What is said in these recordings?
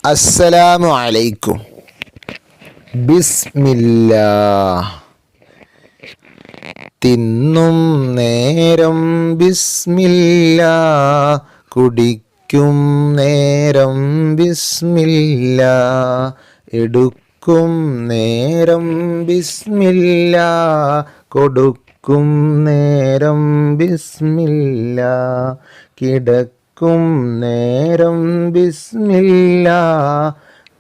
അസ്സലാമു അലൈക്കും. ബിസ്മില്ലാ. തിന്നും നേരം ബിസ്മില്ലാ, കുടിക്കും നേരം ബിസ്മില്ലാ, എടുക്കും നേരം ബിസ്മില്ലാ, കൊടുക്കും നേരം ബിസ്മില്ലാ, കിടക്കും നേരം ബിസ്മില്ലാ,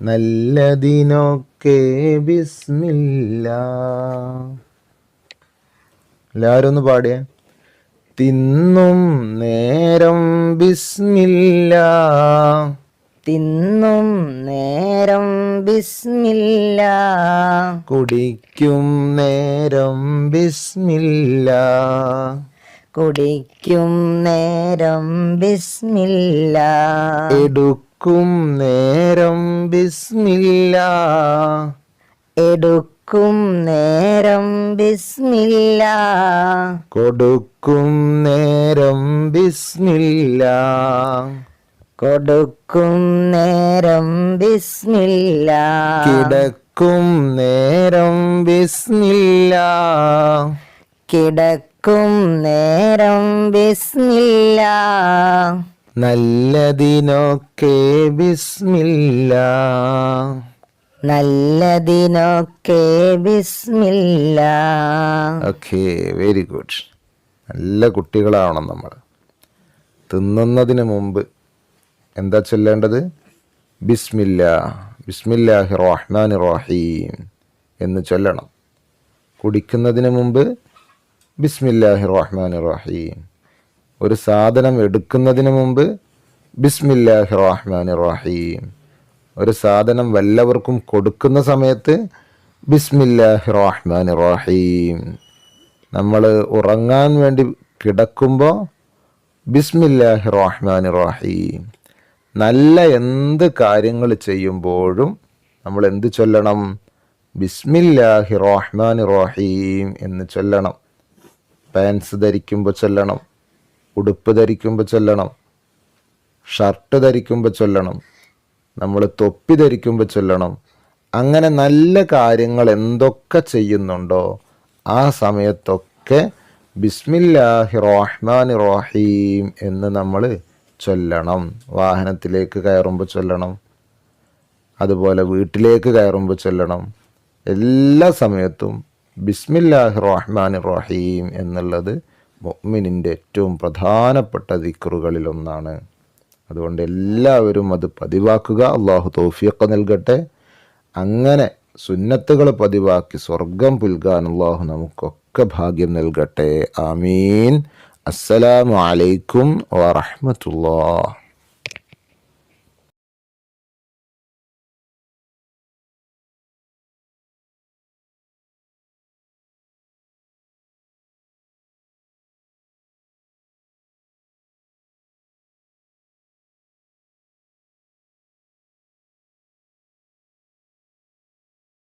നല്ലതിനൊക്കെ ബിസ്മില്ലാ. എല്ലാവരും ഒന്ന് പാടിയേ. തിന്നും നേരം ബിസ്മില്ലാ, തിന്നും നേരം ബിസ്മില്ലാ, കുടിക്കും നേരം ബിസ്മില്ലാ, കുടിക്കും നേരം ബിസ്മില്ലാ, എടുക്കും നേരം ബിസ്മില്ലാ, എടുക്കും നേരം ബിസ്മില്ലാ, കൊടുക്കും നേരം ബിസ്മില്ലാ, കൊടുക്കും നേരം ബിസ്മില്ലാ, കിടക്കും നേരം ബിസ്മില്ലാ, കിടക്കും നേരം ബിസ്മില്ലാ, നല്ലതിനൊക്കെ ബിസ്മില്ലാ. നല്ലതിനൊക്കെ ബിസ്മില്ലാ. Okay, very good. നല്ല കുട്ടികളാവണം നമ്മൾ. തിന്നുന്നതിന് മുമ്പ് എന്താ ചൊല്ലേണ്ടത്? ബിസ്മില്ലാ, ബിസ്മില്ലാഹി റഹ്മാനി റഹീം എന്ന് ചൊല്ലണം. കുടിക്കുന്നതിന് മുമ്പ് ബിസ്മില്ലാഹി റഹ്മാനി റഹീം. ഒരു സാധനം എടുക്കുന്നതിന് മുമ്പ് ബിസ്മില്ലാഹി റഹ്മാനി റഹീം. ഒരു സാധനം വല്ലവർക്കും കൊടുക്കുന്ന സമയത്ത് ബിസ്മില്ലാഹി റഹ്മാനി റഹീം. നമ്മൾ ഉറങ്ങാൻ വേണ്ടി കിടക്കുമ്പോൾ ബിസ്മില്ലാഹി റഹ്മാനി റഹീം. നല്ല എന്ത് കാര്യങ്ങൾ ചെയ്യുമ്പോഴും നമ്മൾ എന്ത് ചൊല്ലണം? ബിസ്മില്ലാഹി റഹ്മാനി റഹീം എന്ന് ചൊല്ലണം. പാൻസ് ധരിക്കുമ്പോൾ ചൊല്ലണം, ഉടുപ്പ് ധരിക്കുമ്പോൾ ചൊല്ലണം, ഷർട്ട് ധരിക്കുമ്പോൾ ചൊല്ലണം, നമ്മൾ തൊപ്പി ധരിക്കുമ്പോൾ ചൊല്ലണം. അങ്ങനെ നല്ല കാര്യങ്ങൾ എന്തൊക്കെ ചെയ്യുന്നുണ്ടോ ആ സമയത്തൊക്കെ ബിസ്മില്ലാഹി റഹ്മാനി റഹീം എന്ന് നമ്മൾ ചൊല്ലണം. വാഹനത്തിലേക്ക് കയറുമ്പോൾ ചൊല്ലണം, അതുപോലെ വീട്ടിലേക്ക് കയറുമ്പോൾ ചൊല്ലണം. എല്ലാ സമയത്തും ബിസ്മില്ലാഹി റഹ്മാനി റഹീം എന്നുള്ളത് മുഅ്മിനിൻ്റെ ഏറ്റവും പ്രധാനപ്പെട്ട ദിക്റുകളിലൊന്നാണ്. അതുകൊണ്ട് എല്ലാവരും അത് പതിവാക്കുക. അള്ളാഹു തൗഫീഖ് നൽകട്ടെ. അങ്ങനെ സുന്നത്തുകൾ പതിവാക്കി സ്വർഗം പുൽകാൻ അള്ളാഹു നമുക്കൊക്കെ ഭാഗ്യം നൽകട്ടെ. ആമീൻ. അസ്സലാമു അലൈക്കും വറഹ്മത്തുള്ളാഹി.